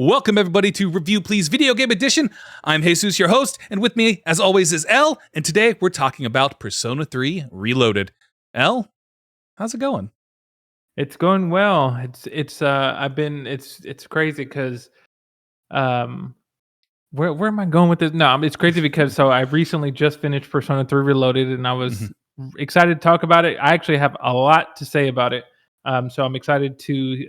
Welcome everybody to Review Please Video Game Edition. I'm Jesus, your host, and with me, as always, is Elle, and today we're talking about Persona 3 Reloaded. Elle, how's it going? It's going well. It's crazy because where am I going with this? No, it's crazy because so I recently just finished Persona 3 Reloaded and I was excited to talk about it. I actually have a lot to say about it. So I'm excited to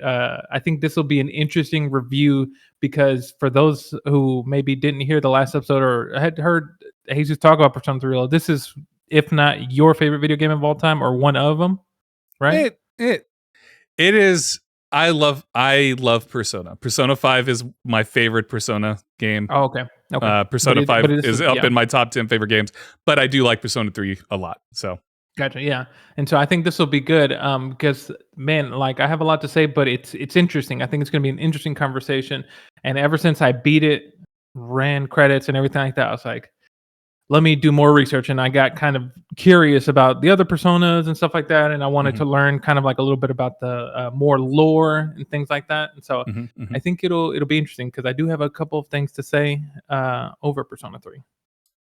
I think this will be an interesting review because for those who maybe didn't hear the last episode or had heard Jesus talk about Persona 3 Reloaded, this is if not your favorite video game of all time or one of them, right? It is. I love Persona. Persona 5 is my favorite Persona game. Oh, okay. Persona 5 is up in my top 10 favorite games, but I do like Persona 3 a lot. So gotcha. Yeah. And so I think this will be good because, man, like I have a lot to say, but it's interesting. I think it's going to be an interesting conversation. And ever since I beat it, ran credits and everything like that, I was like, let me do more research. And I got kind of curious about the other personas and stuff like that. And I wanted to learn kind of like a little bit about the more lore and things like that. And so I think it'll be interesting because I do have a couple of things to say over Persona 3.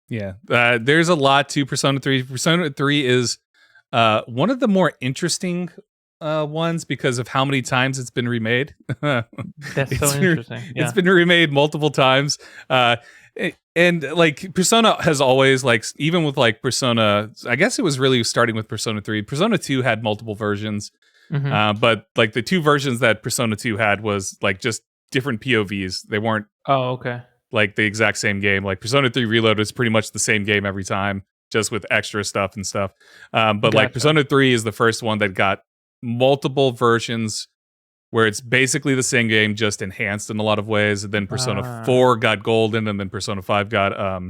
Yeah, there's a lot to Persona 3. Persona 3 is one of the more interesting ones because of how many times it's been remade. That's so interesting. It's been remade multiple times. And like Persona has always, like, even with like Persona, I guess it was really starting with Persona 3. Persona 2 had multiple versions, but like the two versions that Persona 2 had was like just different POVs. They weren't like the exact same game. Like Persona 3 Reload is pretty much the same game every time, just with extra stuff and stuff. But like Persona 3 is the first one that got multiple versions where it's basically the same game, just enhanced in a lot of ways. And then Persona 4 got Golden, and then Persona 5 got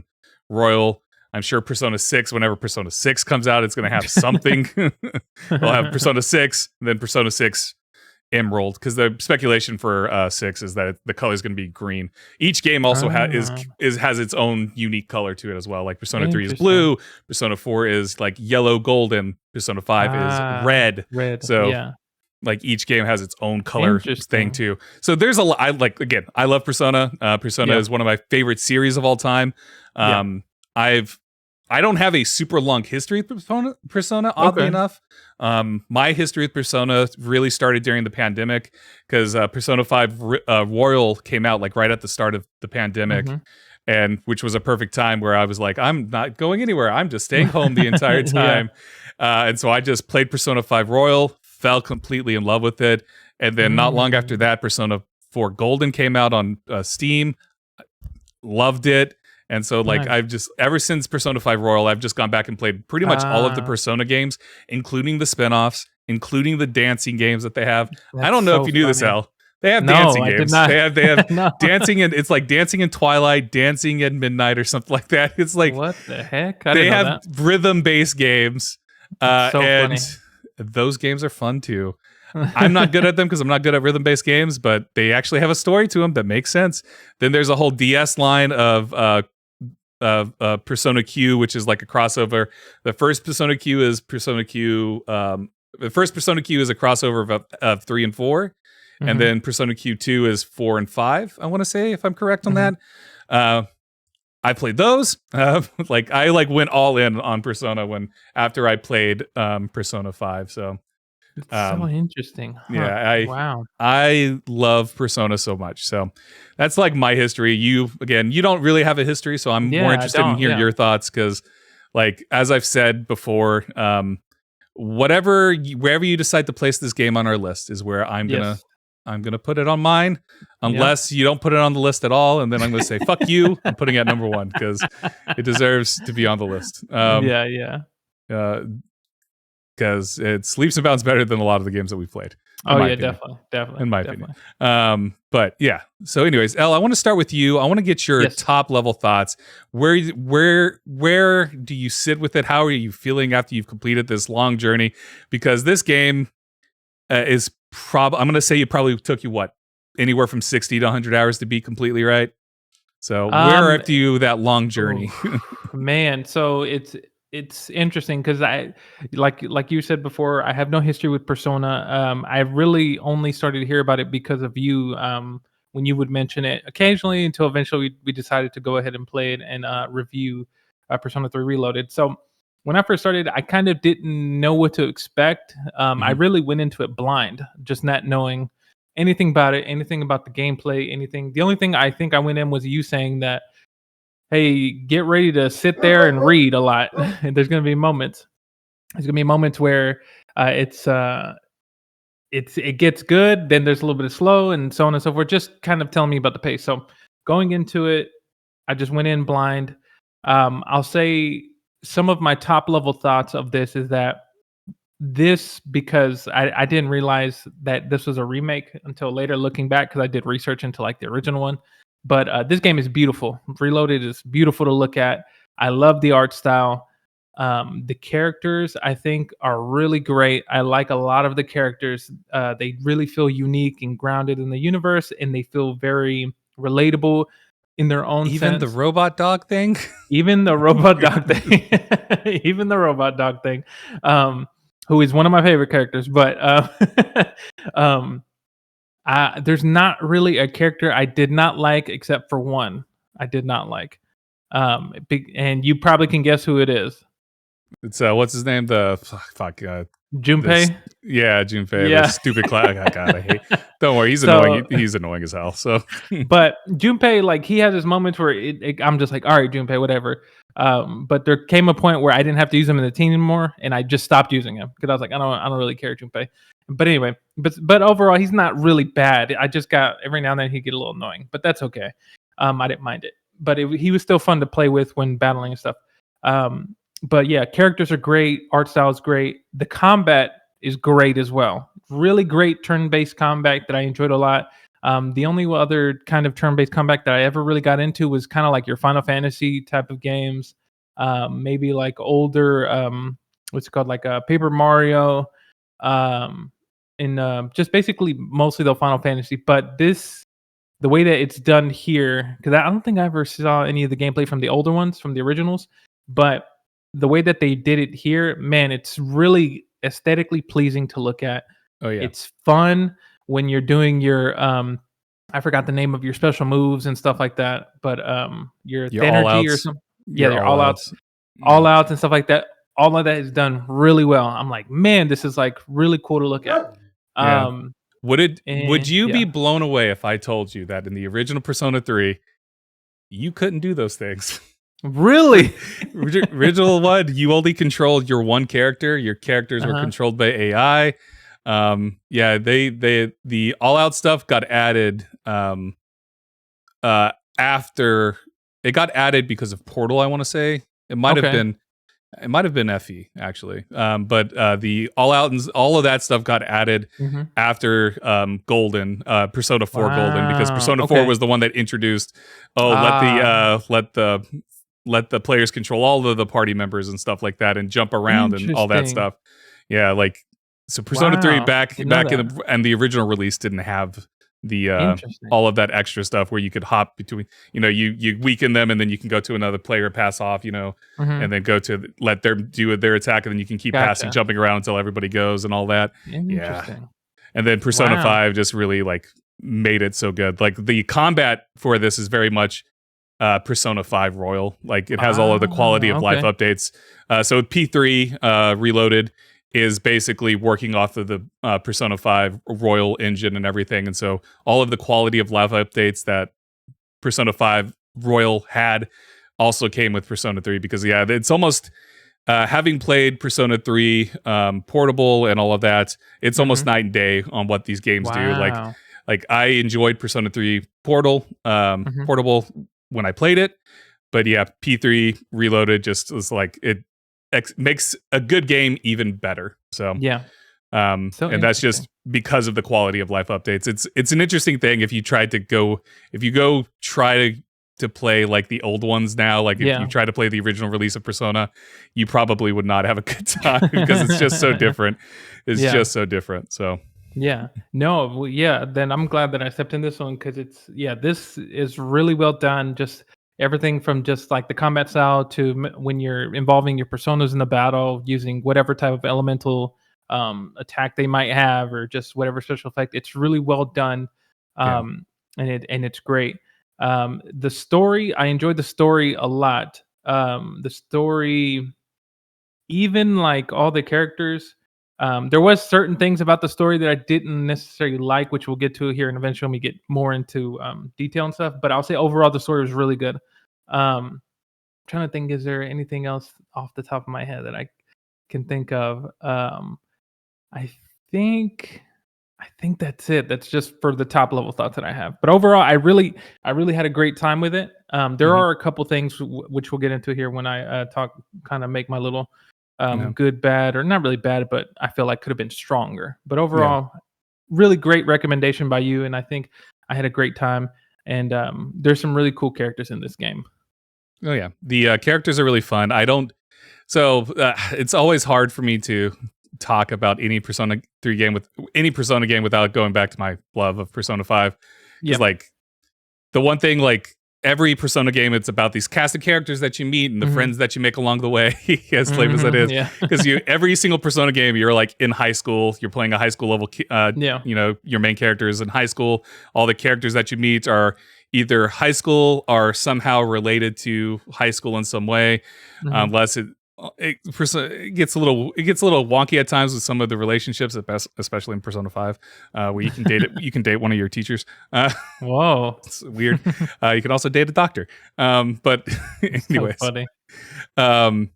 Royal. I'm sure Persona 6, whenever Persona 6 comes out, it's going to have something. They'll have Persona 6, and then Persona 6 Emerald, because the speculation for 6 is that the color is going to be green. Each game also has its own unique color to it as well. Like Persona 3 is blue, Persona 4 is like yellow golden, Persona 5 is red. So like each game has its own color thing too. So there's a lot. I love Persona. Persona is one of my favorite series of all time. I don't have a super long history with Persona, oddly enough. My history with Persona really started during the pandemic because Persona 5 Royal came out like right at the start of the pandemic, and which was a perfect time where I was like, I'm not going anywhere. I'm just staying home the entire time. And so I just played Persona 5 Royal, fell completely in love with it. And then not long after that, Persona 4 Golden came out on Steam. Loved it. And so, like, I've just, ever since Persona 5 Royal, I've just gone back and played pretty much all of the Persona games, including the spinoffs, including the dancing games that they have. I don't know if you knew this, Al. They have dancing games. They have dancing, and it's like Dancing in Twilight, Dancing at Midnight, or something like that. It's like, what the heck? They have rhythm-based games, and those games are fun too. I'm not good at them because I'm not good at rhythm-based games, but they actually have a story to them that makes sense. Then there's a whole DS line of Persona Q, which is like a crossover. The first Persona Q is Persona Q. The first Persona Q is a crossover of 3 and 4, and then Persona Q2 is 4 and 5. I want to say, if I'm correct on that. I played those. I went all in on Persona after I played Persona 5. So it's so interesting. Yeah, I love Persona so much. So that's like my history. You don't really have a history, so I'm more interested in hearing your thoughts because, like, as I've said before, wherever you decide to place this game on our list is where I'm gonna put it on mine, unless you don't put it on the list at all, and then I'm gonna say fuck you. I'm putting it at number 1 because it deserves to be on the list. Because it's leaps and bounds better than a lot of the games that we've played. Definitely. In my opinion. But yeah. So, anyways, Elle, I want to start with you. I want to get your top level thoughts. Where do you sit with it? How are you feeling after you've completed this long journey? Because this game is I'm going to say it probably took you anywhere from 60 to 100 hours to beat completely, right? So where after you that long journey? Man, so it's interesting because I like you said before, I have no history with Persona. I really only started to hear about it because of you when you would mention it occasionally until eventually we decided to go ahead and play it and review Persona 3 Reloaded. So when I first started, I kind of didn't know what to expect. I really went into it blind, just not knowing anything about it, anything about the gameplay, anything. The only thing I think I went in was you saying that, hey, get ready to sit there and read a lot. And there's going to be moments. There's going to be moments where it gets good, then there's a little bit of slow, and so on and so forth. Just kind of telling me about the pace. So going into it, I just went in blind. I'll say some of my top level thoughts of this is that because I didn't realize that this was a remake until later looking back, because I did research into like the original one. But this game is beautiful. Reloaded is beautiful to look at. I love the art style. The characters, I think, are really great. I like a lot of the characters. They really feel unique and grounded in the universe, and they feel very relatable in their own Even sense. the robot dog thing? Even the robot dog thing. Even the robot dog thing. Who is one of my favorite characters. But there's not really a character I did not like except for one I did not like. And you probably can guess who it is. It's what's his name? The Junpei. Yeah, Junpei. Yeah. The stupid class. Oh, God, I hate. Don't worry, he's annoying. He's annoying as hell. So, but Junpei, like, he has his moments where I'm just like, all right, Junpei, whatever. But there came a point where I didn't have to use him in the team anymore, and I just stopped using him because I was like, I don't really care, Junpei. But anyway, but overall, he's not really bad. I just got every now and then he'd get a little annoying, but that's okay. I didn't mind it, but he was still fun to play with when battling and stuff. But yeah, characters are great. Art style is great. The combat is great as well. Really great turn-based combat that I enjoyed a lot. The only other kind of turn-based combat that I ever really got into was kind of like your Final Fantasy type of games. Maybe like older, what's it called, like Paper Mario, and just basically mostly the Final Fantasy. But the way that it's done here, because I don't think I ever saw any of the gameplay from the older ones, from the originals, but the way that they did it here, man, it's really aesthetically pleasing to look at. oh yeah, It's fun when you're doing your I forgot the name of your special moves and stuff like that, but your energy or something. Yeah, your all outs and stuff like that. All of that is done really well. I'm like, man, this is like really cool to look at. Yeah. Would you be yeah. blown away if I told you that in the original Persona 3, you couldn't do those things? Really? Original one, you only controlled your one character. Your characters were controlled by AI. Yeah, the all out stuff got added after it got added because of Portal, I want to say. It might have been FE actually. But the all out and all of that stuff got added after Golden, Persona 4 Golden, because Persona 4 was the one that introduced let the players control all of the party members and stuff like that and jump around and all that stuff. Yeah, like so Persona 3 back in the original release didn't have the all of that extra stuff where you could hop between, you weaken them and then you can go to another player, pass off, and then go to let them do their attack, and then you can keep passing, jumping around until everybody goes and all that. Yeah. And then Persona 5 just really like made it so good. Like the combat for this is very much Persona 5 Royal. Like it has all of the quality of life updates. So P3 Reloaded is basically working off of the Persona 5 Royal engine and everything. And so all of the quality of life updates that Persona 5 Royal had also came with Persona 3, because it's almost having played Persona 3 Portable and all of that, it's almost night and day on what these games do. Like I enjoyed Persona 3 Portable when I played it, but yeah, P3 Reloaded just was like it makes a good game even better. So yeah, and that's just because of the quality of life updates. It's an interesting thing if you try to play like the old ones now. Like if you try to play the original release of Persona, you probably would not have a good time because it's just so different. It's just so different. So then I'm glad that I stepped in this one, because this is really well done. Just everything from just like the combat style to when you're involving your personas in the battle, using whatever type of elemental attack they might have, or just whatever special effect. It's really well done. and it's great. The story, I enjoyed the story a lot. The story, even like all the characters, there was certain things about the story that I didn't necessarily like, which we'll get to here and eventually when we get more into detail and stuff. But I'll say overall the story was really good. Trying to think, is there anything else off the top of my head that I can think of? I think I think that's it. That's just for the top level thoughts that I have. But overall, I really had a great time with it. There Mhm. are a couple things which we'll get into here when I talk, kind of make my little Yeah. good, bad, or not really bad, but I feel like could have been stronger. But Yeah. overall, really great recommendation by you, and I think I had a great time. And there's some really cool characters in this game. Oh yeah, the characters are really fun. I don't. So it's always hard for me to talk about any Persona game without going back to my love of Persona 5. Because Yeah. like the one thing, like every Persona game, it's about these cast of characters that you meet and the Hmm. friends that you make along the way, as lame as that is. Yeah. Because every single Persona game, you're like in high school, you're playing a high school level. Yeah. Your main character is in high school. All the characters that you meet are either high school or somehow related to high school in some way, Hmm. unless it gets a little wonky at times with some of the relationships, especially in Persona 5, where you can date one of your teachers. Whoa. It's weird. You can also date a doctor. But So anyways, funny. um,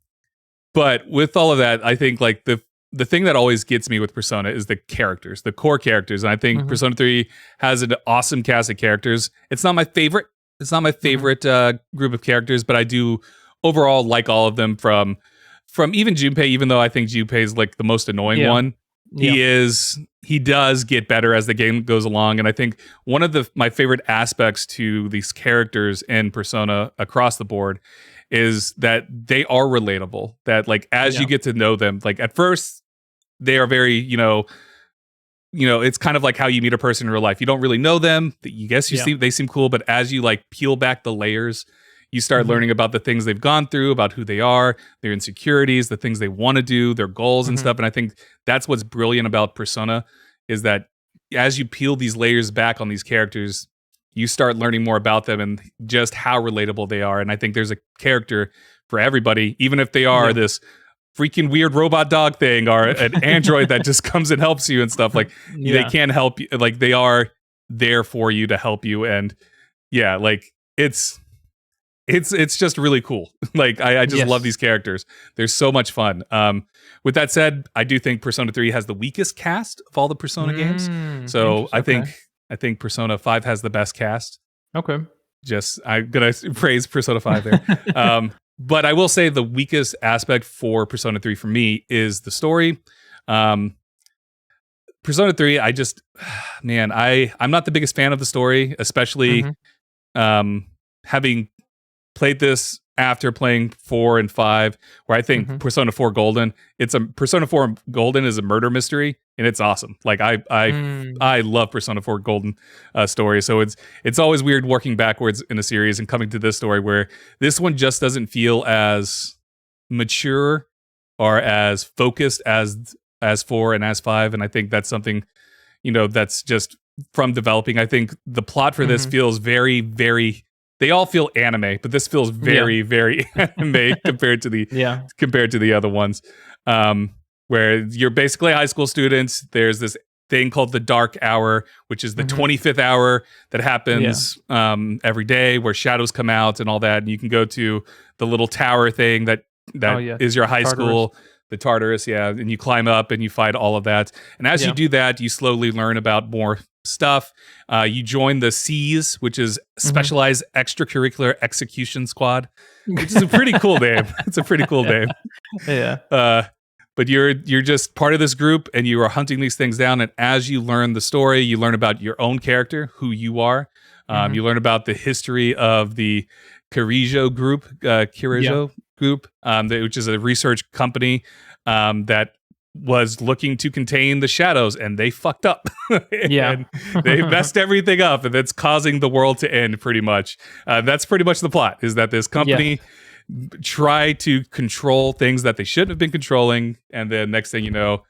but with all of that, I think like the thing that always gets me with Persona is the characters, the core characters. And I think Hmm. Persona 3 has an awesome cast of characters. It's not my favorite. It's not my Hmm. favorite group of characters, but I do overall like all of them from even Junpei, even though I think Junpei is like the most annoying Yeah. one. Yeah. He does get better as the game goes along. And I think one of my favorite aspects to these characters in Persona across the board is that they are relatable. That like as you Yeah. get to know them, like at first they are very, it's kind of like how you meet a person in real life. You don't really know them. You guess Yeah. they seem cool, but as you like peel back the layers, you start Mhm. learning about the things they've gone through, about who they are, their insecurities, the things they want to do, their goals and Mhm. stuff. And I think that's what's brilliant about Persona is that as you peel these layers back on these characters, you start learning more about them and just how relatable they are. And I think there's a character for everybody, even if they are Yeah. this freaking weird robot dog thing or an android that just comes and helps you and stuff. Like they Yeah. can help you. Like they are there for you to help you. And yeah, like it's just really cool. Like I just love Yes. these characters. They're so much fun. With that said, I do think Persona 3 has the weakest cast of all the Persona games. So Interesting. Okay. I think Persona 5 has the best cast. Okay. Just I'm gonna praise Persona 5 there. But I will say the weakest aspect for Persona 3 for me is the story. Um, Persona 3, I just man, I'm not the biggest fan of the story, especially Mhm. having played this after playing 4 and 5, where I think Mhm. Persona 4 Golden is a murder mystery, and it's awesome. Like Mm. I love Persona 4 Golden story. So it's always weird working backwards in a series and coming to this story where this one just doesn't feel as mature or as focused as 4 and as 5. And I think that's something, that's just from developing. I think the plot for this Mhm. feels very, very. They all feel anime, but this feels Yeah. very, very anime Yeah. compared to the other ones. Where you're basically high school students. There's this thing called the Dark Hour, which is the Mhm. 25th hour that Yeah. happens every day, where shadows come out and all that. And you can go to the little tower thing that Oh, that yeah. is your high Tartarus. school, the Tartarus, yeah. And you climb up and you fight all of that. And as you Yeah. do that, you slowly learn about more stuff. You join the C's, which is Mhm. Specialized Extracurricular Execution Squad, which is a pretty cool name. It's a pretty cool name. Yeah. But you're just part of this group, and you are hunting these things down. And as you learn the story, you learn about your own character, who you are. Mhm. You learn about the history of the Yeah. Kirijo group, which is a research company that was looking to contain the shadows, and they fucked up. Yeah. And they messed everything up, and that's causing the world to end pretty much. That's pretty much the plot, is that this Yes. company try to control things that they shouldn't have been controlling, and then next thing you know,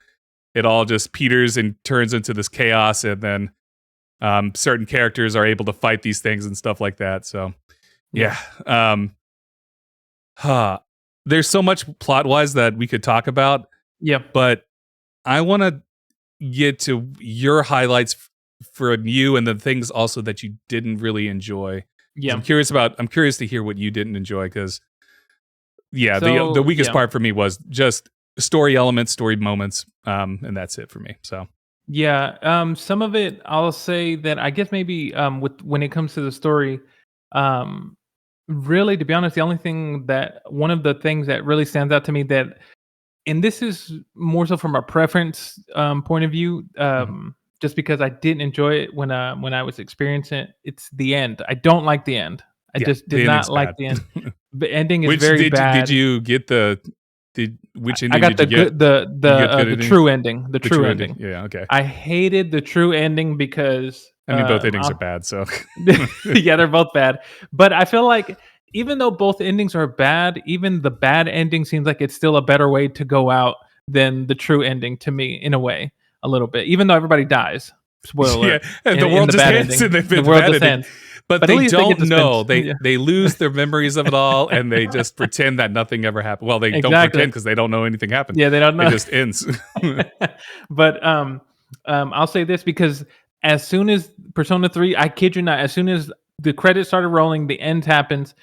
it all just peters and turns into this chaos, and then certain characters are able to fight these things and stuff like that. So yeah. There's so much plot wise that we could talk about. Yeah. But I want to get to your highlights from you and the things also that you didn't really enjoy. Yeah. I'm curious to hear what you didn't enjoy, because the weakest part for me was just story elements, story moments, and that's it for me. So some of it I'll say that I guess maybe when it comes to the story, really, to be honest, one of the things that really stands out to me, that, and this is more so from a preference point of view, just because I didn't enjoy it when I was experiencing it. It's the end. I don't like the end. I just did not like the end. The ending is very bad. Did you get which ending I got did you get? The true ending. The true ending. Yeah, okay. I hated the true ending because I mean, both endings are bad, so yeah, they're both bad. But I feel like even though both endings are bad, even the bad ending seems like it's still a better way to go out than the true ending to me, in a way, a little bit. Even though everybody dies. Spoiler alert. Yeah, the world just ends and the world just ends. But they don't know. They lose their memories of it all, and they just pretend that nothing ever happened. Well, they don't pretend because they don't know anything happened. Yeah, they don't know. It just ends. But I'll say this, because as soon as Persona 3, I kid you not, as soon as the credits started rolling, the end happens.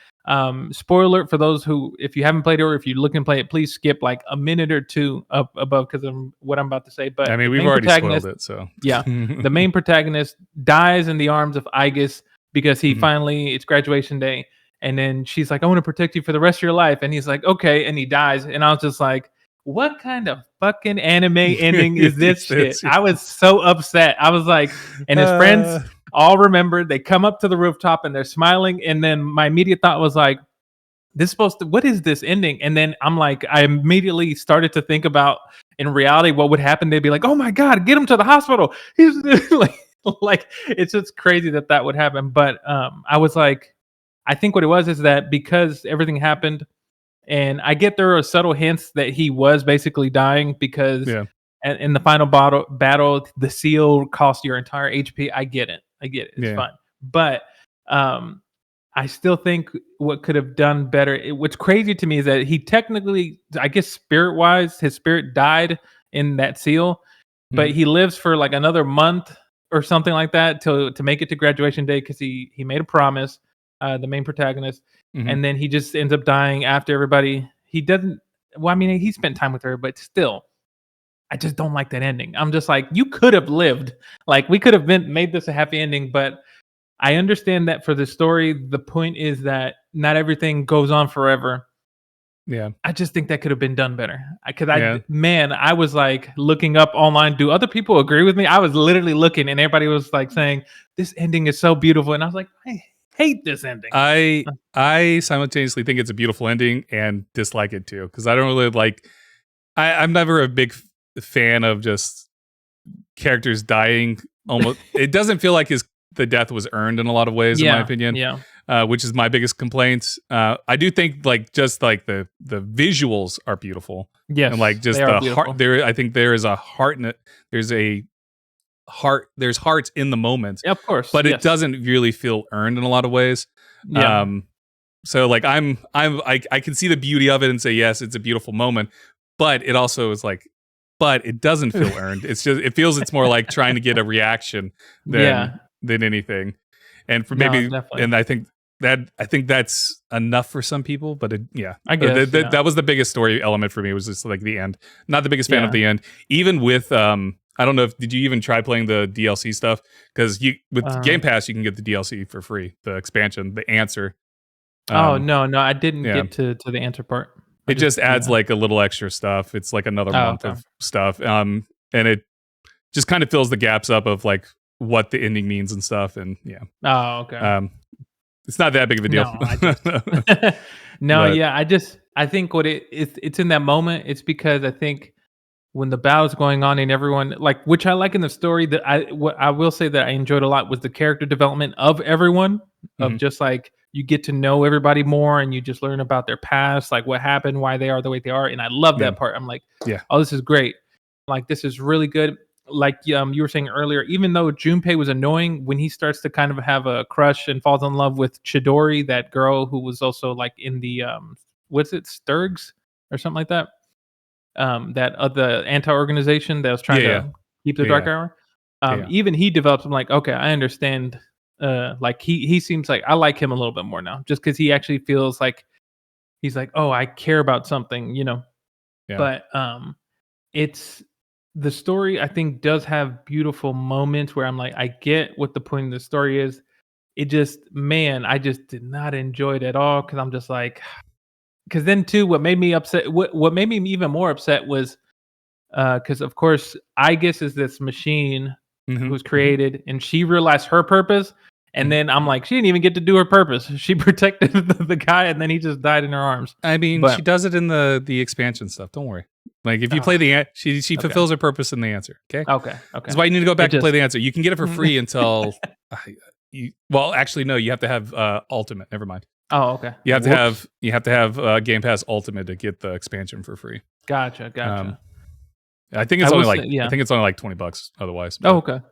Spoiler alert for those who, if you haven't played it or if you're looking to play it, please skip like a minute or two up above, because of what I'm about to say. But I mean, we've already spoiled it, so yeah. The main protagonist dies in the arms of Aigis because he finally, it's graduation day, and then she's like, I want to protect you for the rest of your life, and he's like, okay, and he dies, and I was just like, what kind of fucking anime ending is this shit? I was so upset. I was like, and his friends all remembered. They come up to the rooftop and they're smiling, and then my immediate thought was like, what is this ending? And then I'm like, I immediately started to think about, in reality, what would happen. They'd be like, oh my god, get him to the hospital. He's like it's just crazy that would happen. But I was like, I think what it was is that because everything happened, and I get there are subtle hints that he was basically dying, because in the final battle, the seal cost your entire HP. I get it. It's fine. But I still think what could have done better. What's crazy to me is that he technically, I guess spirit-wise, his spirit died in that seal, but he lives for like another month or something like that to make it to graduation day, because he made a promise, the main protagonist, and then he just ends up dying after everybody. He doesn't. Well, I mean, he spent time with her, but still, I just don't like that ending. I'm just like, you could have lived. Like, we could have made this a happy ending, but I understand that for the story, the point is that not everything goes on forever. Yeah. I just think that could have been done better. I was like looking up online. Do other people agree with me? I was literally looking, and everybody was like saying, this ending is so beautiful. And I was like, I hate this ending. I simultaneously think it's a beautiful ending and dislike it too, because I don't really like, I'm never a big fan of just characters dying. Almost, it doesn't feel like the death was earned in a lot of ways, in my opinion. Yeah. Which is my biggest complaint. I do think just like the visuals are beautiful. Yes, and like just the heart. I think there is a heart in it. There's hearts in the moment. Yeah, of course, but it doesn't really feel earned in a lot of ways. Yeah. So like I can see the beauty of it and say, yes, it's a beautiful moment, but it also is like, but it doesn't feel earned. It feels it's more like trying to get a reaction than anything. And for and I think that's enough for some people, but I guess that was the biggest story element for me, was just like the end. Not the biggest fan of the end, even with I don't know did you even try playing the DLC stuff? Because with Game Pass you can get the DLC for free, the expansion, the answer. No, I didn't get to the answer part. It just adds like a little extra stuff. It's like another month of stuff, and it just kind of fills the gaps up of like what the ending means and stuff. And it's not that big of a deal. I think it's in that moment. It's because I think when the battle's going on and everyone, like, which I like in the story, that what I will say that I enjoyed a lot was the character development of everyone, of just like, you get to know everybody more and you just learn about their past, like what happened, why they are the way they are. And I love that part. I'm like, oh, this is great. Like, this is really good. you were saying earlier, even though Junpei was annoying, when he starts to kind of have a crush and falls in love with Chidori, that girl who was also like in the what's it, Sturgs or something like that, that the anti-organization that was trying Yeah, to keep the yeah, Dark yeah, Hour. yeah. Even he develops. I'm like, okay, I understand. Like he seems like I like him a little bit more now, just because he actually feels like he's like, oh, I care about something, you know. Yeah. But it's the story I think does have beautiful moments where I'm like, I get what the point of the story is. It just, man, I just did not enjoy it at all because I'm just like, because then too, what made me upset, what made me even more upset was because of course I guess is this machine Mm-hmm. who's created, and she realized her purpose. And Mm-hmm. then I'm like, she didn't even get to do her purpose. She protected the guy, and then he just died in her arms. I mean, But she does it in the expansion stuff. Don't worry. Like if you play she okay, fulfills her purpose in the answer. Okay. okay. That's why you need to go back It and play just the answer. You can get it for free until well, actually no, you have to have Ultimate. Never mind. oh, okay. You have Whoops. to have Game Pass Ultimate to get the expansion for free. Gotcha. I think it's I only will like say, yeah. I think it's only like $20 otherwise. Oh, But okay.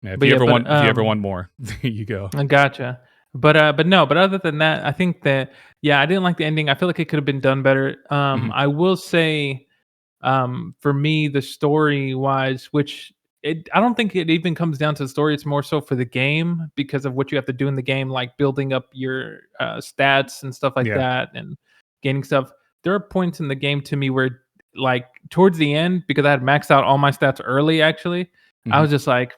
yeah, if But you yeah, ever but want if you ever want more, you go. I gotcha. But no, but other than that, I think that yeah, I didn't like the ending. I feel like it could have been done better. Mhm. I will say, for me, the story wise, which I don't think it even comes down to the story. It's more so for the game because of what you have to do in the game, like building up your stats and stuff like Yeah. that, and gaining stuff. There are points in the game to me where, like towards the end, because I had maxed out all my stats early, actually, I Mhm. was just like,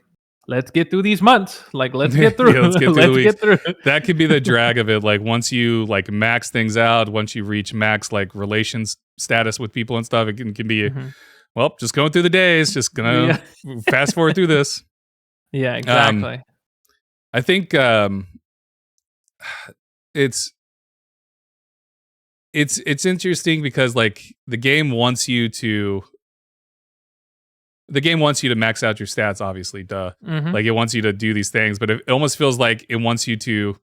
let's get through these months. Like, let's get through. Yeah, let's get through the let's weeks. get through. That could be the drag of it. Like once you like max things out, once you reach max like relations status with people and stuff, it can be Mhm. well, just going through the days, just gonna Yeah. fast forward through this. Yeah, Um, exactly. I think it's it's interesting because like the game wants you to max out your stats, obviously, duh. Mhm. Like it wants you to do these things, but it almost feels like it wants you to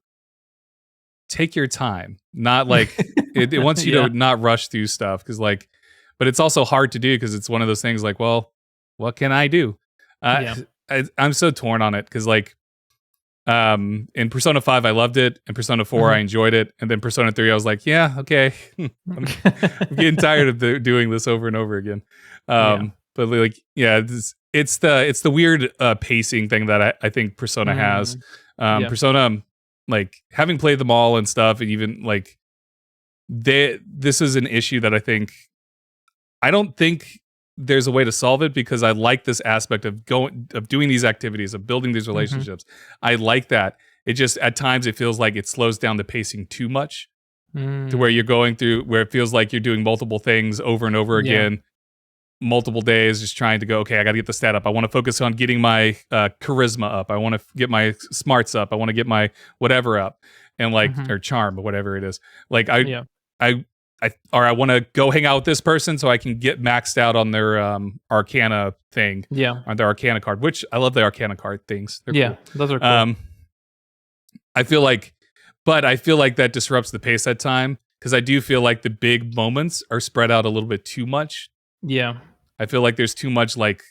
take your time, not like it wants you Yeah. to not rush through stuff because like, but it's also hard to do because it's one of those things like, well, what can I do? Yeah. I'm so torn on it because like, in Persona 5 I loved it, and Persona 4 I Mhm. enjoyed it, and then Persona 3 I was like, yeah, okay, I'm getting tired of doing this over and over again. Yeah. But like, yeah, it's the weird pacing thing that I think Persona has. Mm. Yeah. Persona, like having played them all and stuff, and even like this is an issue that I don't think there's a way to solve it because I like this aspect of doing these activities, of building these Mhm. relationships. I like that. It just at times it feels like it slows down the pacing too much to where Mm. you're going through where it feels like you're doing multiple things over and over Yeah. again, multiple days, just trying to go, okay, I got to get the stat up. I want to focus on getting my charisma up. I want to get my smarts up. I want to get my whatever up, and like, Mhm. or charm or whatever it is. Like Yeah. I, or I want to go hang out with this person so I can get maxed out on their Arcana thing, Yeah. on their Arcana card, which I love the Arcana card things. They're Yeah. cool. Those are cool. I feel like, but I feel like that disrupts the pace at time because I do feel like the big moments are spread out a little bit too much. Yeah. I feel like there's too much like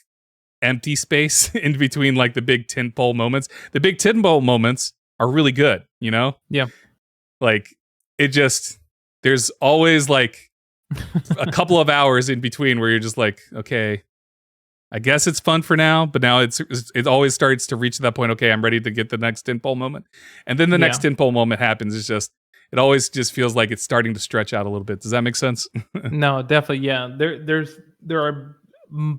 empty space in between like the big tentpole moments. The big tentpole moments are really good, you know? Yeah. Like it just there's always like a couple of hours in between where you're just like, okay, I guess it's fun for now, but now it always starts to reach that point. Okay, I'm ready to get the next tentpole moment, and then the next Yeah. tentpole moment happens. It's just it always just feels like it's starting to stretch out a little bit. Does that make sense? No, definitely. Yeah. There are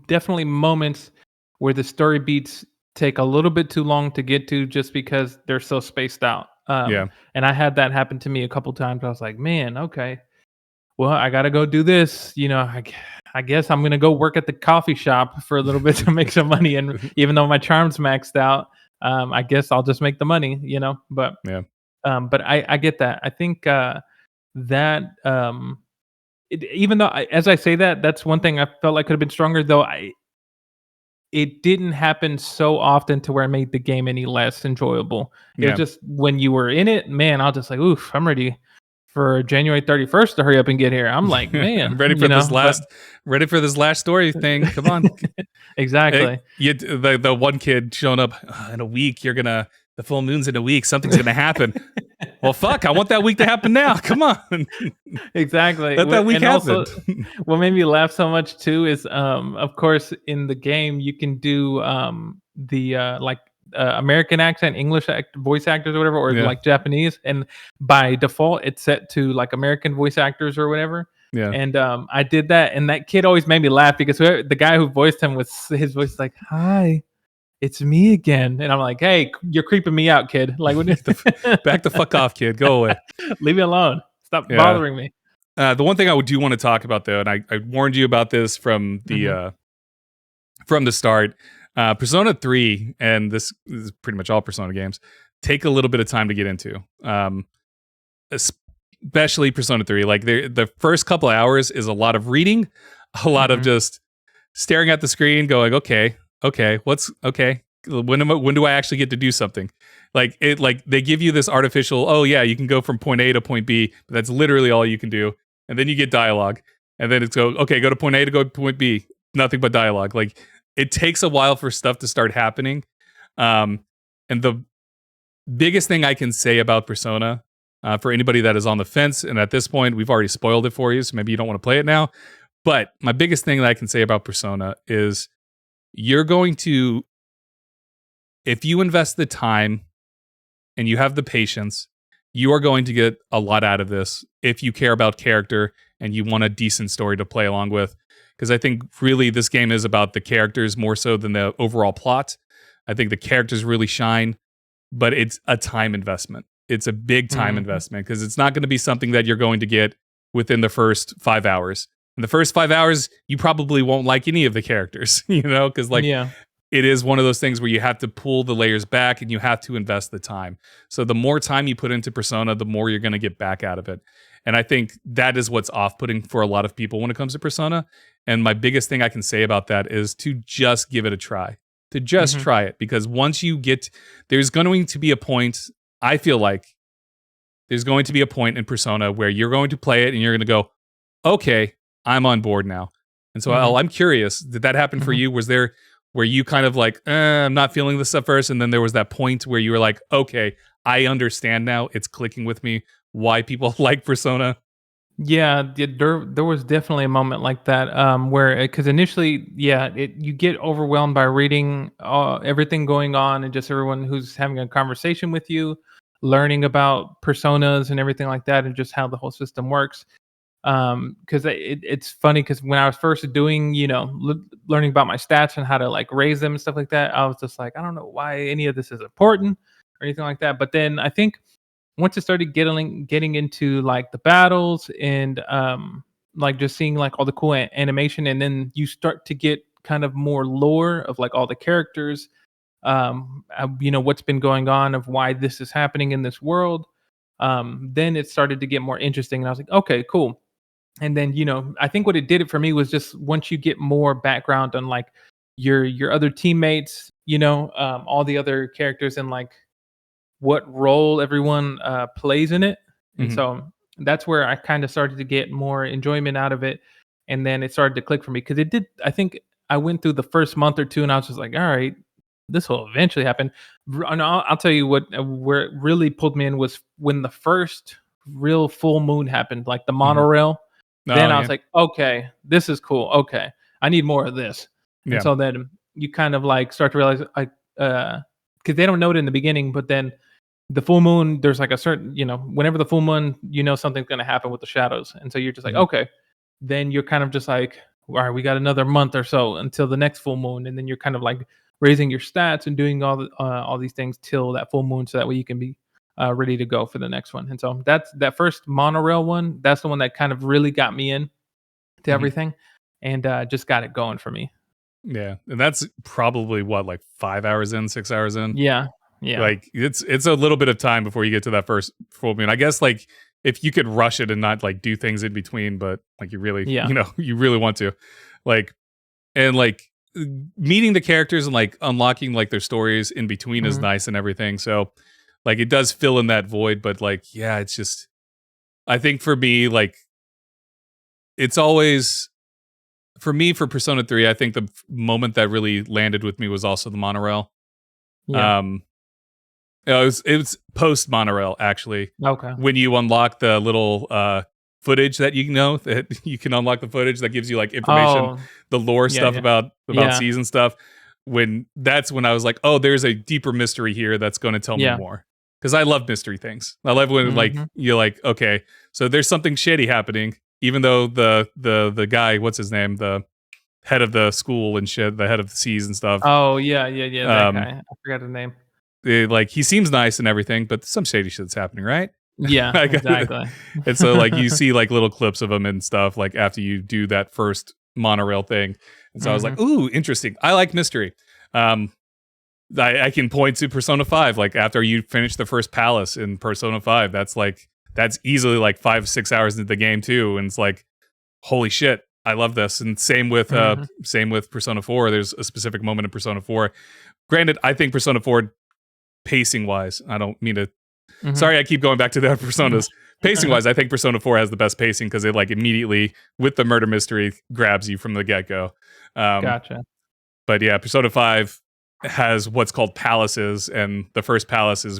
definitely moments where the story beats take a little bit too long to get to just because they're so spaced out. Yeah, And I had that happen to me a couple times. I was like, man, okay, well, I gotta go do this. You know, I guess I'm gonna go work at the coffee shop for a little bit to make some money. And even though my charm's maxed out, I guess I'll just make the money. You know, yeah, but I get that. I think that even though as I say that, that's one thing I felt like could have been stronger. Though it didn't happen so often to where it made the game any less enjoyable. It was yeah. just when you were in it, man. I was just like, oof, I'm ready. for January 31st to hurry up and get here. I'm like, I'm man, ready for this last, ready for this last story thing. Come on. exactly. The one kid showing up in a week. The full moon's in a week. Something's gonna happen. Well, fuck! I want that week to happen now. Come on, Exactly. let that week And happen. also, what made me laugh so much too is, of course, in the game you can do the American accent, voice actors or whatever, or Yeah, like Japanese, and by default it's set to like American voice actors or whatever. yeah. And I did that, and that kid always made me laugh because the guy who voiced him was his voice like, "Hi, it's me again," and I'm like, "Hey, you're creeping me out, kid. Like, Back the fuck off, kid. Go away. leave me alone. Stop Yeah. bothering me." The one thing I do want to talk about though, and I warned you about this Mhm. from the start. Persona 3, and this is pretty much all Persona games, take a little bit of time to get into. Especially Persona 3. Like the first couple hours is a lot of reading, a lot of Mhm. just staring at the screen, going, okay, what's okay? When do I actually get to do something? Like they give you this artificial, oh yeah, you can go from point A to point B, but that's literally all you can do. And then you get dialogue, and then it's go to point A to go to point B, nothing but dialogue. Like it takes a while for stuff to start happening. And the biggest thing I can say about Persona, for anybody that is on the fence, and at this point we've already spoiled it for you, so maybe you don't want to play it now. But my biggest thing that I can say about Persona is you're going to, if you invest the time and you have the patience, you are going to get a lot out of this if you care about character and you want a decent story to play along with. Because I think really this game is about the characters more so than the overall plot. I think the characters really shine, but it's a time investment. It's a big time Mhm. investment because it's not going to be something that you're going to get within the first 5 hours. In the first 5 hours, you probably won't like any of the characters, because like Yeah. it is one of those things where you have to pull the layers back and you have to invest the time. So the more time you put into Persona, the more you're going to get back out of it. And I think that is what's off-putting for a lot of people when it comes to Persona. And my biggest thing I can say about that is to just give it a try. To just Mhm. try it, because once you get, there's going to be a point, I feel like there's going to be a point in Persona where you're going to play it and you're going to go, okay, I'm on board now. And so Mhm. I'm curious, did that happen for Mhm. you? Was there where you kind of like, I'm not feeling this at first, and then there was that point where you were like, okay, I understand now. It's clicking with me why people like Persona. Yeah, there was definitely a moment like that, where because initially, yeah, you get overwhelmed by reading everything going on and just everyone who's having a conversation with you, learning about personas and everything like that, and just how the whole system works. Because it's funny because when I was first doing, learning about my stats and how to like raise them and stuff like that, I was just like, I don't know why any of this is important or anything like that. But then I think once it started getting into like the battles and like just seeing like all the cool animation, and then you start to get kind of more lore of like all the characters, what's been going on, of why this is happening in this world. Then it started to get more interesting, and I was like, okay, cool. And then I think what it did it for me was just once you get more background on like your other teammates, all the other characters, and like what role everyone plays in it. And Mhm. so that's where I kind of started to get more enjoyment out of it. And then it started to click for me because it did. I think I went through the first month or two and I was just like, all right, this will eventually happen. And I'll tell you what, where it really pulled me in was when the first real full moon happened, like the Mhm. monorail. Oh Then I was yeah, like, okay, this is cool. Okay, I need more of this. And yeah. so then you kind of like start to realize, like, because they don't know it in the beginning, but then the full moon, there's like a certain, whenever the full moon, something's going to happen with the shadows. And so you're just like, Mhm. okay, then you're kind of just like, all right, we got another month or so until the next full moon. And then you're kind of like raising your stats and doing all these things till that full moon. So that way you can be ready to go for the next one. And so that's that first monorail one. That's the one that kind of really got me in to Mhm. everything and just got it going for me. Yeah, and that's probably what, like 5 hours in, 6 hours in. Yeah. Yeah. Like it's a little bit of time before you get to that first full moon. I guess like if you could rush it and not like do things in between, but like you really, Yeah. you really want to, like, and like meeting the characters and like unlocking like their stories in between is Mhm. nice and everything. So like it does fill in that void, but like yeah, it's just I think for me, like it's always for me for Persona 3, I think the moment that really landed with me was also the monorail. Yeah. Um, it was post monorail actually. Okay. When you unlock the little footage that you know that you can unlock the footage that gives you like information, Oh, the lore yeah, stuff yeah. about Yeah, season stuff. When I was like, oh, there's a deeper mystery here that's going to tell me yeah. more. Because I love mystery things. I love when like Mhm. you're like, okay, so there's something shady happening, even though the guy, what's his name, the head of the school and shit, the head of the seas and stuff. Oh, yeah, yeah, yeah, that Um, guy. I forgot his name. like he seems nice and everything, but some shady shit's happening, right? Yeah, I got- exactly. and so like you see like little clips of him and stuff like after you do that first monorail thing. And so I was like, Mhm. ooh, interesting. I like mystery. Um, I can point to Persona 5, like after you finish the first palace in Persona 5, that's easily like 5-6 hours into the game too. And it's like, holy shit, I love this. And Mhm. same with Persona 4. There's a specific moment in Persona 4. Granted, I think Persona 4 pacing wise, I don't mean to Mhm. sorry, I keep going back to the personas. Pacing wise, I think Persona 4 has the best pacing because it like immediately with the murder mystery grabs you from the get go. Um, Gotcha. but yeah, Persona 5 has what's called palaces, and the first palace is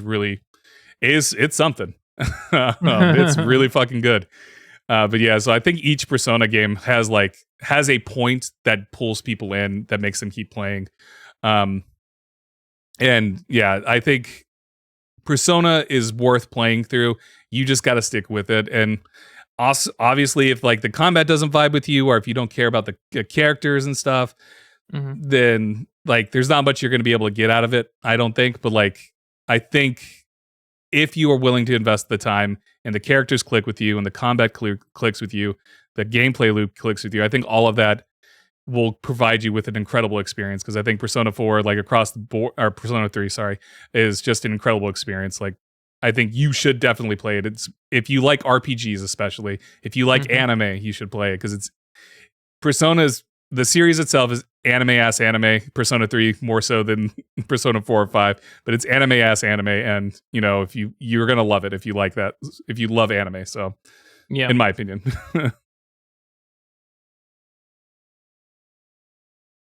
it's something. It's really fucking good. But yeah, so I think each Persona game has a point that pulls people in that makes them keep playing. Um, and yeah, I think Persona is worth playing through. You just got to stick with it. And also, obviously, if like the combat doesn't vibe with you, or if you don't care about the characters and stuff, Mhm. then like there's not much you're going to be able to get out of it. I don't think. But like, I think if you are willing to invest the time and the characters click with you and the combat clicks with you, the gameplay loop clicks with you, I think all of that will provide you with an incredible experience because I think Persona 4, like across the board, or Persona 3, sorry, is just an incredible experience. Like, I think you should definitely play it. It's if you like RPGs, especially if you like Mhm. anime, you should play it because it's Persona's the series itself is anime ass anime. Persona 3 more so than Persona 4 or 5, but it's anime ass anime, and you know if you're gonna love it if you like that if you love anime. So, Yeah. in my opinion,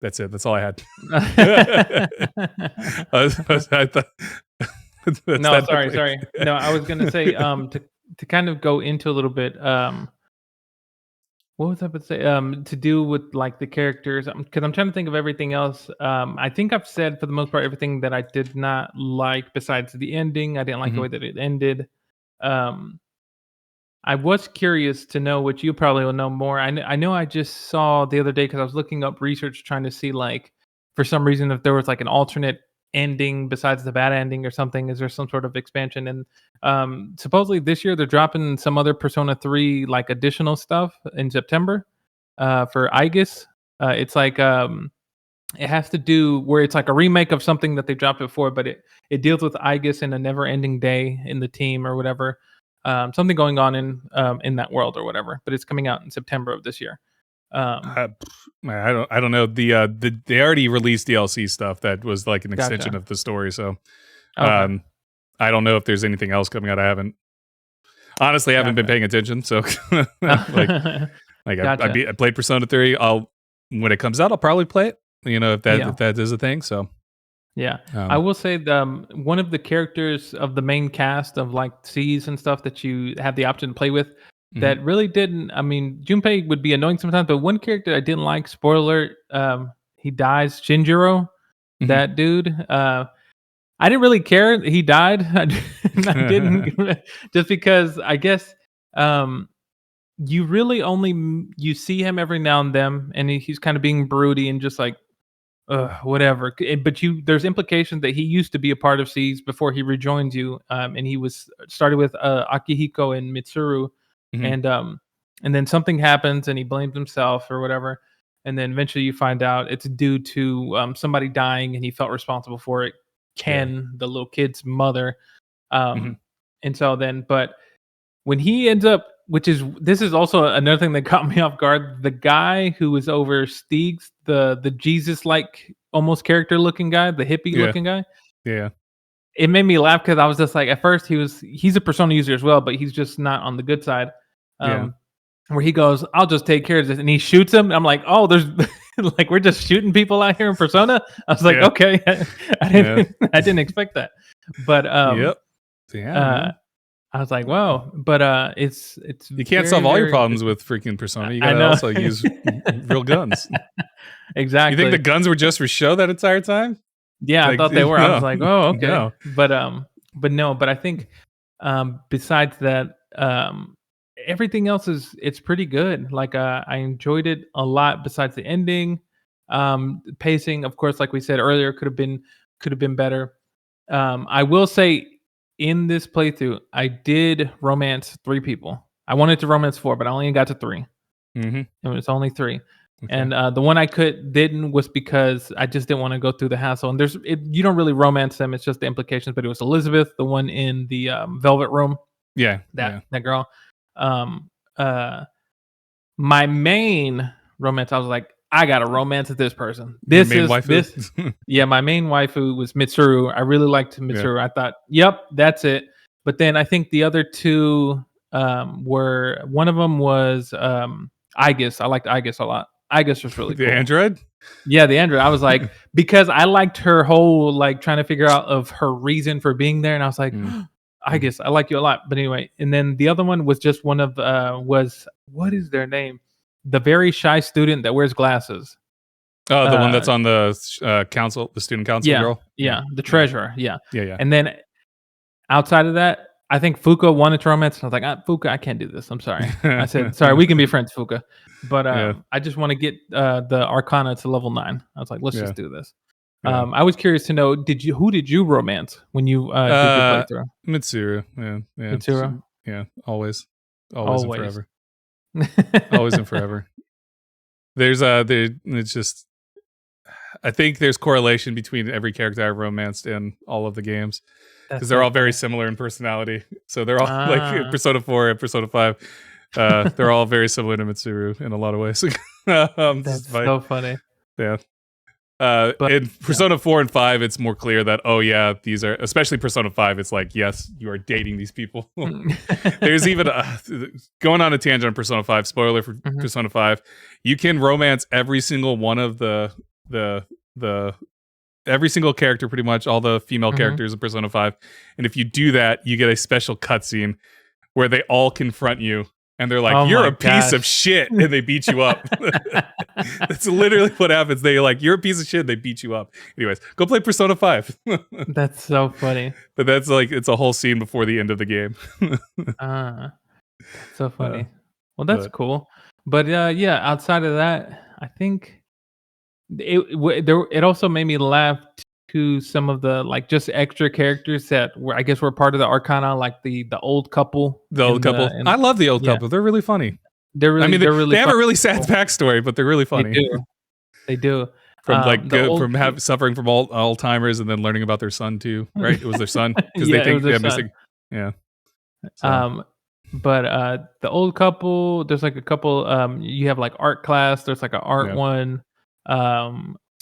that's it. That's all I had. I thought, that's No, that sorry, quick. sorry. No, I was gonna say, to kind of go into a little bit, what was I about to say? To do with like the characters, because I'm trying to think of everything else. I think I've said for the most part everything that I did not like besides the ending. I didn't like the Mhm. way that it ended. Um, I was curious to know, which you probably will know more. I know I just saw the other day because I was looking up research trying to see, like, for some reason, if there was like an alternate ending besides the bad ending or something. Is there some sort of expansion? And supposedly this year they're dropping some other Persona 3 like additional stuff in September for Aegis. It's like it has to do where it's like a remake of something that they dropped before, but it deals with Aegis in a never-ending day in the team or whatever. Something going on in that world or whatever. But it's coming out in September of this year. Um, I don't know they already released DLC stuff that was like an extension gotcha. of the story. So Okay. um, I don't know if there's anything else coming out. I haven't honestly I haven't been Gotcha. paying attention. So like Gotcha. I played Persona 3. I'll when it comes out I'll probably play it. You know if Yeah. that is a thing. So Yeah, I um, will say one of the characters of the main cast of like C's and stuff that you have the option to play with mhm, that really didn't. I mean, Junpei would be annoying sometimes, but one character I didn't like. Spoiler alert: he dies. Shinjiro, mhm. that dude. I didn't really care. He died. I didn't just because I guess you really only you see him every now and then, and he's kind of being broody and just like whatever. But there's implications that he used to be a part of Seas before he rejoins you, and he was started with Akihiko and Mitsuru, Mhm. and um, and then something happens and he blames himself or whatever, and then eventually you find out it's due to somebody dying and he felt responsible for it. Yeah. Ken, the little kid's mother, Mhm. um, and so then, but when he ends up, which is this is also another thing that caught me off guard. The guy who was over Steeg's, the Jesus like almost character looking guy, the hippie Yeah. looking guy. Yeah. it made me laugh because I was just like, at first he's a Persona user as well, but he's just not on the good side. Yeah. Where he goes, I'll just take care of this, and he shoots him. I'm like, oh, there's like we're just shooting people out here in Persona. I was like, Yeah. okay, I didn't expect that, but Yep. Yeah, man. I was like, wow, but it's You can't very, solve all your very problems interesting. with freaking Persona. You I gotta know. also use real guns. You think the Exactly. guns were just for show that entire time? Yeah, I Like, thought they were. I was no, like, oh, okay, no. but no, but I think besides that, everything else it's pretty good. Like I enjoyed it a lot. Besides the ending, pacing, of course, like we said earlier, could have been better. I will say in this playthrough, I did romance 3 people. I wanted to romance 4, but I only got to 3. Mm-hmm. It was only 3. Okay. And the one I didn't was because I just didn't want to go through the hassle. And you don't really romance them; it's just the implications. But it was Elizabeth, the one in the velvet room, Yeah. that Yeah. that girl. Um, uh, my main romance, I was like, I got to romance with this person. Your main waifu. Yeah, my main waifu was Mitsuru. I really liked Yeah. Mitsuru. I thought, yep, that's it. But then I think the other two were, one of them was Aegis. I liked Aegis a lot. Aegis was really The cool. android. Yeah, the android. I was like, because I liked her whole like trying to figure out of her reason for being there, and I was like, Aegis, I like you a lot. But anyway, and then the other one was just one of was, what is their name? The very shy student that wears glasses. Oh, the one that's on the council, the student council Yeah, girl. yeah, the treasurer. Yeah, Yeah. and then outside of that, I think Fuka wanted to romance, and I was like, Fuka, I can't do this. I'm sorry. I said, sorry, we can be friends, Fuka, but Yeah. I just want to get the Arcana to level 9. I was like, let's Yeah. just do this. Yeah. I was curious to know, who did you romance when you did your playthrough? Mitsuru. Yeah. Mitsuru? Yeah. Always and forever. Always. Always and forever. It's just, I think there's correlation between every character I've romanced in all of the games, because they're all very similar in personality. So they're all like Persona 4 and Persona 5. They're all very similar to Mitsuru in a lot of ways. That's so funny. Yeah. But in Persona 4 and 5, it's more clear that, oh yeah, these are, especially Persona 5, it's like, yes, you are dating these people. There's even going on a tangent on Persona 5, spoiler for Persona 5, you can romance every single one of the every single character, pretty much all the female characters in Persona 5. And if you do that, you get a special cutscene where they all confront you. And they're like, you're a piece of shit. And they beat you up. That's literally what happens. They're like, you're a piece of shit. They beat you up. Anyways, go play Persona 5. That's so funny. But that's like, it's a whole scene before the end of the game. So funny. Well, that's cool. But yeah, outside of that, I think it also made me laugh to some of the like just extra characters that were, I guess, were part of the Arcana, like the old couple. I love the old couple. They're really funny. They're really, they have a really sad backstory, but they're really funny. They do. From suffering from Alzheimer's and then learning about their son too, right? It was their son because they think they're missing. Yeah. So. But the old couple, there's like a couple. You have like art class. There's like an art one.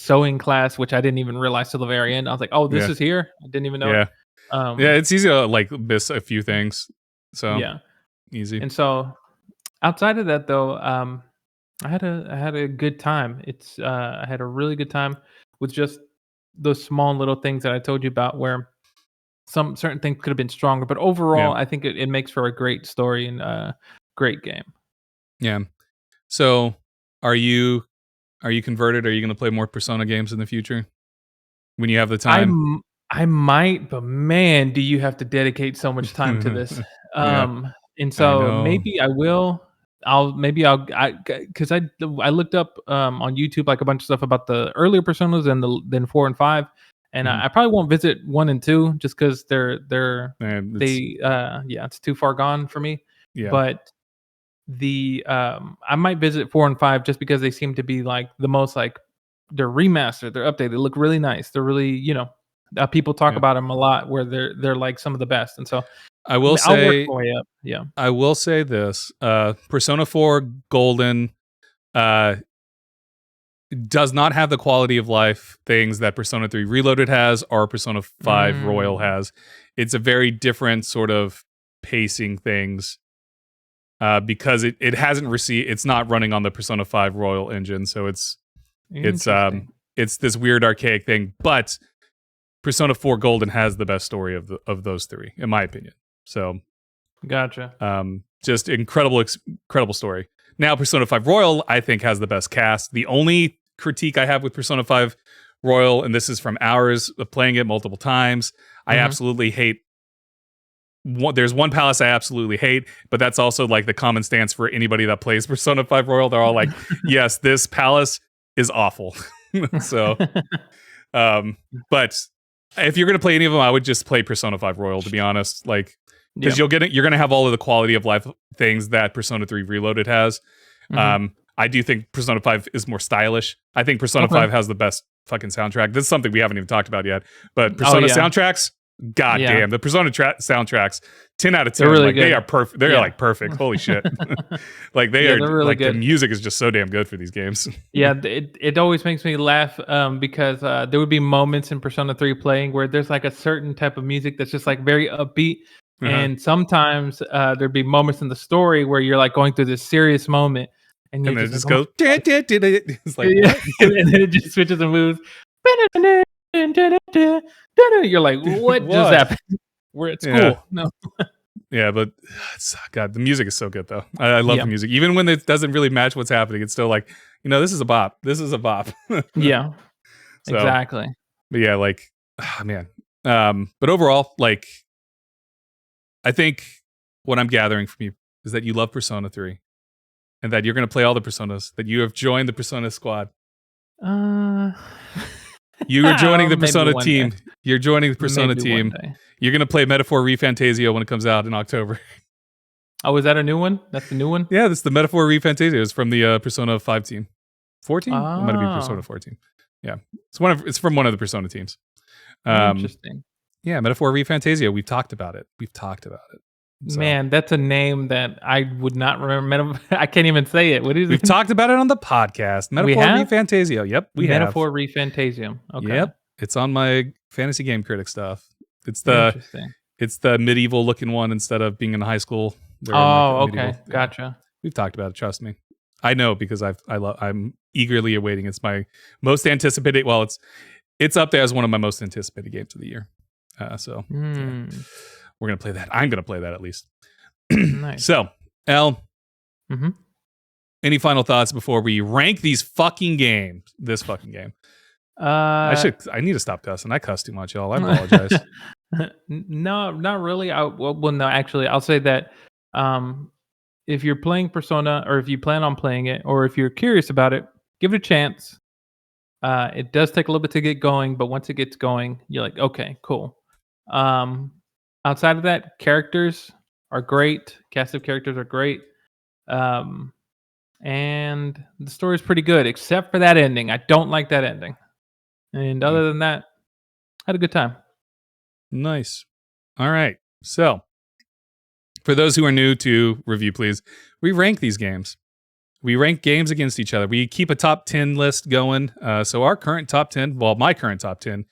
Sewing class, which I didn't even realize till the very end. I was like, oh, this is here. I didn't even know. Yeah, it's easy to like miss a few things. So easy. And so outside of that though, I had a good time. I had a really good time with just those small little things that I told you about, where some certain things could have been stronger, but overall I think it makes for a great story and a great game. Yeah. So are you converted? Are you going to play more Persona games in the future when you have the time? I might, but man, do you have to dedicate so much time to this? And so maybe I will. Because I looked up on YouTube like a bunch of stuff about the earlier Personas and then 4 and 5, and I probably won't visit 1 and 2 just because it's too far gone for me. Yeah. But I might visit 4 and 5 just because they seem to be like the most like, they're remastered, they're updated, they look really nice, they're really, people talk about them a lot, where they're like some of the best. And so I will say, I'll work my way up. Yeah, I will say this: Persona 4 Golden, does not have the quality of life things that Persona 3 Reloaded has or Persona 5 Royal has. It's a very different sort of pacing things because it hasn't received. It's not running on the Persona 5 Royal engine, so it's this weird archaic thing. But Persona 4 Golden has the best story of those three, in my opinion. So, gotcha. Just incredible story. Now, Persona 5 Royal, I think, has the best cast. The only critique I have with Persona 5 Royal, and this is from hours of playing it multiple times, I absolutely hate. There's one palace I absolutely hate, but that's also like the common stance for anybody that plays Persona 5 Royal. They're all like, yes, this palace is awful. So, but if you're going to play any of them, I would just play Persona 5 Royal, to be honest. Like, because you're going to have all of the quality of life things that Persona 3 Reloaded has. I do think Persona 5 is more stylish. I think Persona 5 has the best fucking soundtrack. This is something we haven't even talked about yet. But Persona soundtracks, god damn. The Persona soundtracks, 10 out of 10. Really like, good. they are perfect. They're like perfect. Holy shit. Like they're really like good. The music is just so damn good for these games. Yeah, it always makes me laugh because there would be moments in Persona 3 playing where there's like a certain type of music that's just like very upbeat. And sometimes there'd be moments in the story where you're like going through this serious moment, and then it just goes. It's like, and then it just switches and moves. You're like, what just happened? We're at school. Yeah. No. Yeah, but God, the music is so good though. I love the music, even when it doesn't really match what's happening. It's still like, this is a bop. This is a bop. Yeah, so, exactly. But yeah, like, man. But overall, like, I think what I'm gathering from you is that you love Persona 3 and that you're going to play all the Personas, that you have joined the Persona squad. You are joining the Persona team. Day. You're joining the Persona team. You're going to play Metaphor ReFantazio when it comes out in October. Oh, is that a new one? That's the new one? Yeah, that's the Metaphor ReFantazio. It's from the Persona 5 team. 14? It might be Persona 14. Yeah. It's from one of the Persona teams. Interesting. Yeah, Metaphor ReFantazio. We've talked about it. So. Man, that's a name that I would not remember. I can't even say it. What is it? We've talked about it on the podcast. Metaphor ReFantazio. Yep, we have. Metaphor ReFantazio. Okay. Yep, it's on my fantasy game critic stuff. It's the medieval looking one instead of being in high school. Oh, okay, gotcha. We've talked about it. Trust me, I know because I'm eagerly awaiting. It's my most anticipated. Well, it's up there as one of my most anticipated games of the year. So yeah. We're going to play that. I'm going to play that at least. Nice. So, Elle, any final thoughts before we rank these fucking games? This fucking game. I need to stop cussing. I cuss too much, y'all. I apologize. No, not really. No, actually, I'll say that if you're playing Persona, or if you plan on playing it, or if you're curious about it, give it a chance. It does take a little bit to get going, but once it gets going, you're like, okay, cool. Outside of that, characters are great. Cast of characters are great. And the story is pretty good, except for that ending. I don't like that ending. And other than that, I had a good time. Nice. All right. So, for those who are new to Review Please, we rank these games. We rank games against each other. We keep a top 10 list going. So our current top 10, well, my current top 10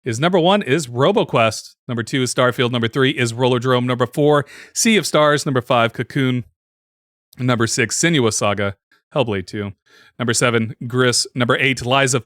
is number 1 is RoboQuest. Number 2 is Starfield. Number 3 is Rollerdrome. Number 4, Sea of Stars. Number 5, Cocoon. Number 6, Senua's Saga. Hellblade 2. Number 7, Gris. Number 8, Lies of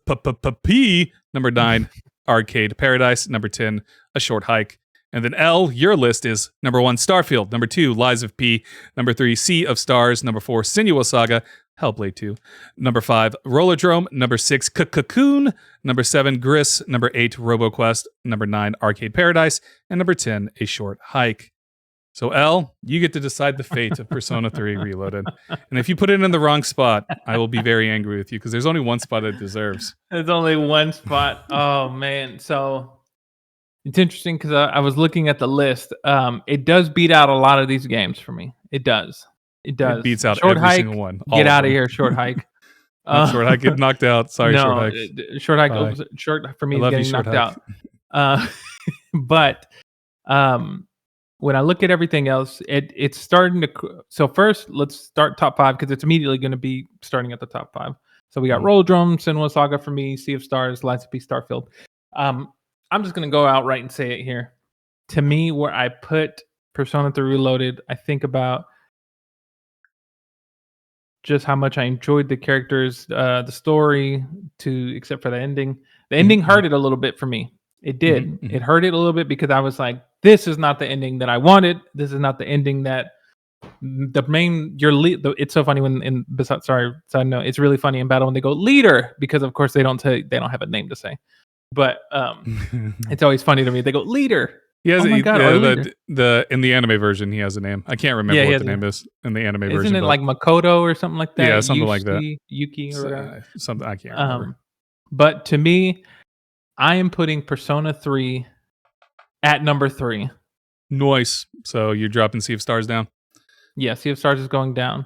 P. Number 9, Arcade Paradise. Number 10, A Short Hike. And then Elle, your list is number 1, Starfield. Number 2, Lies of P. Number 3, Sea of Stars. Number 4, Senua's Saga. Hellblade 2. Number 5, Rollerdrome. Number 6, Cocoon. Number 7, Gris. Number 8, RoboQuest. Number 9, Arcade Paradise. And number 10, A Short Hike. So, Elle, you get to decide the fate of Persona 3 Reloaded. And if you put it in the wrong spot, I will be very angry with you because there's only one spot it deserves. There's only one spot. Oh, man. So, it's interesting because I was looking at the list. It does beat out a lot of these games for me. It does. It beats out Short every single one. Get out of here, Short Hike. Short Hike get knocked out. Sorry, no, Short Hike. Short Hike. Short for me is getting knocked out. But when I look at everything else, it's starting to. So first, let's start top 5 because it's immediately going to be starting at the top 5. So we got Rollerdrome, Senua Saga for me, Sea of Stars, Lies of P, Starfield. I'm just gonna go outright and say it here. To me, where I put Persona 3 Reloaded, I think about just how much I enjoyed the characters, the story, except for the ending. The ending hurt it a little bit for me. It did. It hurt it a little bit because I was like, this is not the ending that I wanted. This is not the ending that the main it's so funny when side note, it's really funny in battle when they go leader, because of course they don't have a name to say. But it's always funny to me. They go leader. He has oh my God, in the anime version he has a name. I can't remember what the name is in the anime version. Isn't it like Makoto or something like that? Yeah, something like that. Yuki or whatever. Something I can't remember. But to me, I am putting Persona 3 at number 3. Nice. So you're dropping Sea of Stars down? Yeah, Sea of Stars is going down.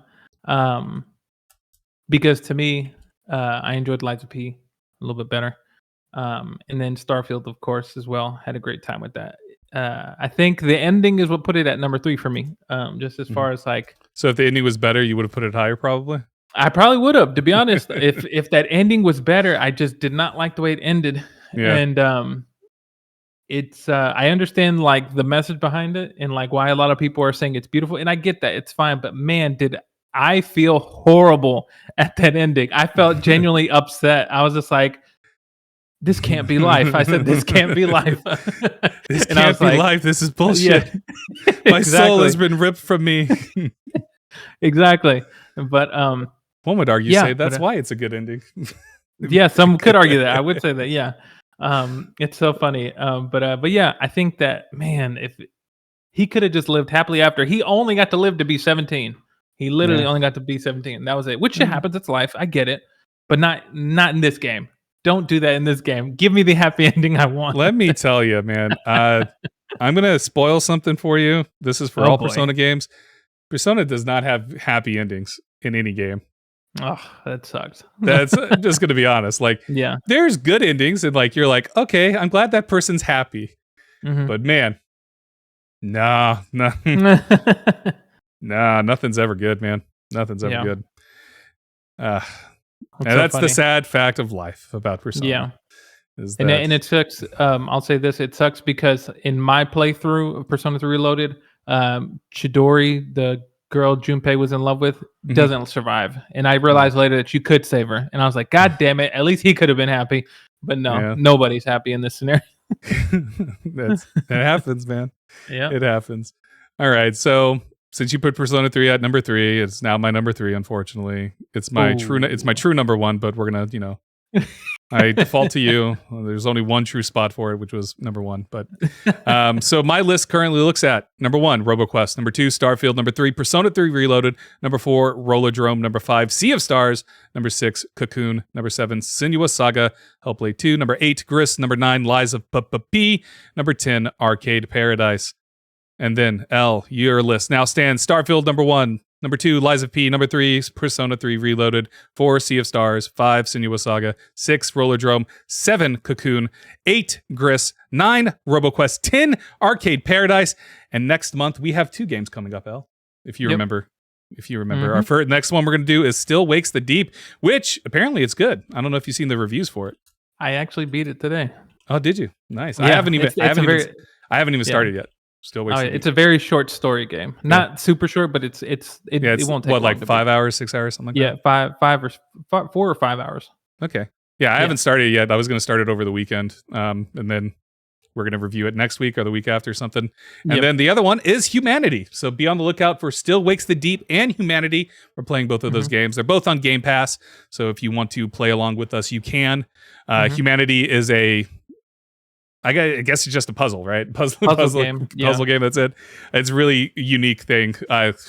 Because to me, I enjoyed Lies of P a little bit better. And then Starfield, of course, as well. Had a great time with that. I think the ending is what put it at number 3 for me. Just as far as like. So if the ending was better, you would have put it higher, probably. I probably would have, to be honest. if that ending was better, I just did not like the way it ended. Yeah. And it's I understand like the message behind it and like why a lot of people are saying it's beautiful, and I get that, it's fine. But man, did I feel horrible at that ending. I felt genuinely upset. I was just like, this can't be life. I said, this can't be life. This can't be life. This is bullshit. Yeah. My soul has been ripped from me. Exactly. But one would argue say that's why it's a good ending. Yeah, some could argue that. I would say that, yeah. It's so funny. But yeah, I think that, man, if he could have just lived happily after, he only got to live to be 17. He literally only got to be 17. That was it. Which happens, it's life. I get it. But not in this game. Don't do that in this game. Give me the happy ending I want. Let me tell you, man. I'm going to spoil something for you. This is for all Persona games. Persona does not have happy endings in any game. Oh, that sucks. That's just going to be honest. Like, yeah, there's good endings, and like you're like, okay, I'm glad that person's happy. But man, nah, nothing's ever good, man. Nothing's ever good. And that's the sad fact of life about Persona. Yeah. And it sucks. I'll say this: it sucks because in my playthrough of Persona 3 Reloaded, Chidori, the girl Junpei was in love with, doesn't survive. And I realized later that you could save her. And I was like, God damn it. At least he could have been happy. But no, nobody's happy in this scenario. That happens, man. Yeah. It happens. All right. So since you put Persona 3 at number 3, it's now my number 3, unfortunately. It's my true number 1, but we're going to, I default to you. Well, there's only one true spot for it, which was number 1. But so my list currently looks at number 1, RoboQuest, number 2, Starfield, number 3, Persona 3 Reloaded, number 4, Rollerdrome, number 5, Sea of Stars, number 6, Cocoon, number 7, Senua Saga, Hellblade 2, number 8, Gris, number 9, Lies of P, number 10, Arcade Paradise. And then L, your list now stands: Starfield number 1, number 2, Lies of P, number 3, Persona 3 Reloaded, 4, Sea of Stars, 5, Senua Saga, 6, Rollerdrome, 7, Cocoon, 8, Gris, 9, RoboQuest, 10, Arcade Paradise, and next month we have 2 games coming up, L, if you remember. If you remember, our first, next one we're going to do is Still Wakes the Deep, which apparently it's good. I don't know if you've seen the reviews for it. I actually beat it today. Oh, did you? Nice. Yeah, I haven't even started yet. Still Wakes the Deep. It's a very short story game. Not super short, but it won't take what, like 5 hours, 6 hours, something like that? Yeah, 4 or 5 hours. Okay. Yeah, I haven't started it yet. I was going to start it over the weekend, and then we're going to review it next week or the week after or something. And then the other one is Humanity. So be on the lookout for Still Wakes the Deep and Humanity. We're playing both of those games. They're both on Game Pass. So if you want to play along with us, you can. Humanity is I guess it's just a puzzle, right? Puzzle game. Puzzle game. That's it. It's a really unique thing.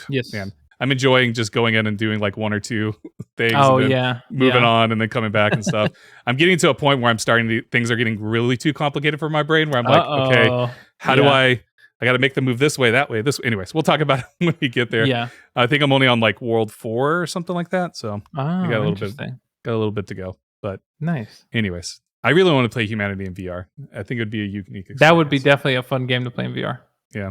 Yes. Man, I'm enjoying just going in and doing like 1 or 2 things. Oh, and then moving on and then coming back and stuff. I'm getting to a point where I'm things are getting really too complicated for my brain, where I'm like, okay, how do I got to make them move this way, that way, this way. Anyways, we'll talk about it when we get there. Yeah. I think I'm only on like World 4 or something like that. So I got a little bit to go. But nice. Anyways. I really want to play Humanity in VR. I think it would be a unique experience. That would be definitely a fun game to play in VR. Yeah.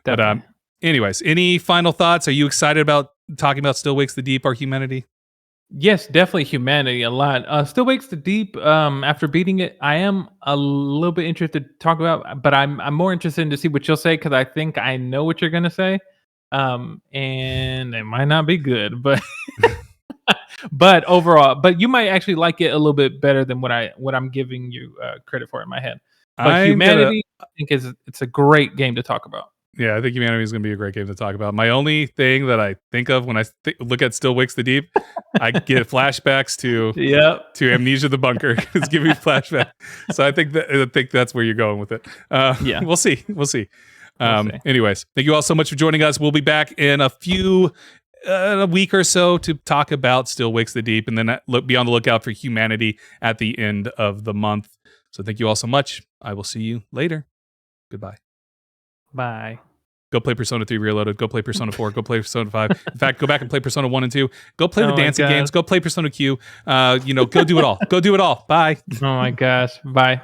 Definitely. But anyways, any final thoughts? Are you excited about talking about Still Wakes the Deep or Humanity? Yes, definitely humanity a lot. Still Wakes the Deep. After beating it, I am a little bit interested to talk about, but I'm more interested in to see what you'll say because I think I know what you're gonna say. And it might not be good, but but overall, but you might actually like it a little bit better than what I'm giving you credit for in my head. But I'm gonna humanity, I think it's a great game to talk about. Yeah, I think Humanity is going to be a great game to talk about. My only thing that I think of when I look at Still Wakes the Deep, I get flashbacks Yep. to Amnesia the Bunker. It's giving me flashback. So I think that's where you're going with it. Yeah. We'll see. We'll see. We'll see. Anyways, thank you all so much for joining us. We'll be back in a week or so to talk about Still Wakes the Deep, and then be on the lookout for Humanity at the end of the month. So thank you all so much. I will see you later. Goodbye. Bye. Go play Persona 3 Reloaded. Go play Persona 4. Go play Persona 5. In fact, go back and play Persona 1 and 2. Go play the dancing games. Go play Persona Q. Go do it all. Go do it all. Bye. Oh my gosh. Bye.